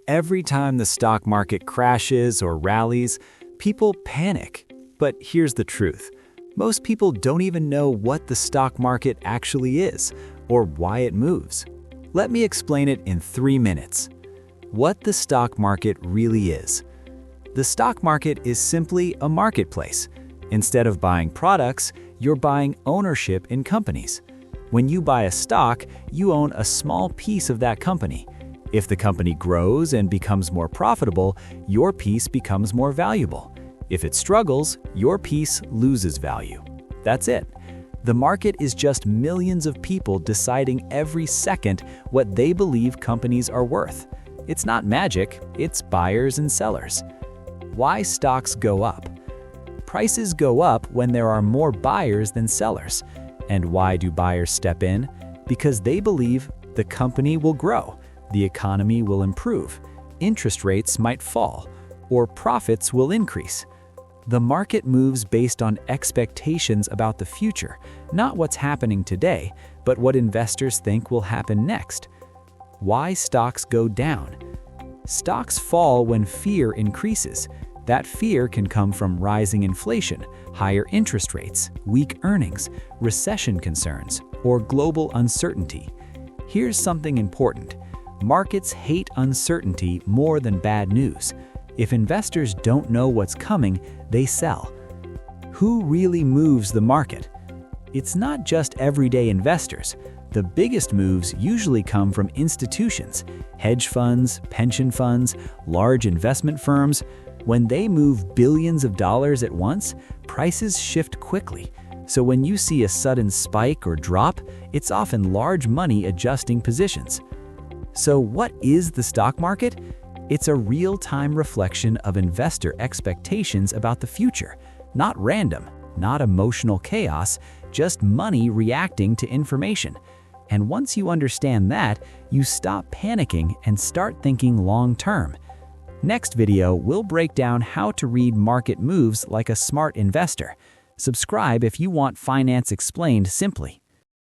Every time the stock market crashes or rallies, people panic. But here's the truth. Most people don't even know what the stock market actually is or why it moves. Let me explain it in 3 minutes. What the stock market really is. The stock market is simply a marketplace. Instead of buying products, you're buying ownership in companies. When you buy a stock, you own a small piece of that company. If the company grows and becomes more profitable, your piece becomes more valuable. If it struggles, your piece loses value. That's it. The market is just millions of people deciding every second what they believe companies are worth. It's not magic, it's buyers and sellers. Why stocks go up? Prices go up when there are more buyers than sellers. And why do buyers step in? Because they believe the company will grow, the economy will improve, interest rates might fall, or profits will increase. The market moves based on expectations about the future, not what's happening today, but what investors think will happen next. Why stocks go down? Stocks fall when fear increases. That fear can come from rising inflation, higher interest rates, weak earnings, recession concerns, or global uncertainty. Here's something important. Markets hate uncertainty more than bad news. If investors don't know what's coming, they sell. Who really moves the market? It's not just everyday investors. The biggest moves usually come from institutions, hedge funds, pension funds, large investment firms. When they move billions of dollars at once, prices shift quickly. So when you see a sudden spike or drop, it's often large money adjusting positions. So what is the stock market? It's a real-time reflection of investor expectations about the future. Not random, not emotional chaos, just money reacting to information. And once you understand that, you stop panicking and start thinking long-term. Next video, we'll break down how to read market moves like a smart investor. Subscribe if you want finance explained simply.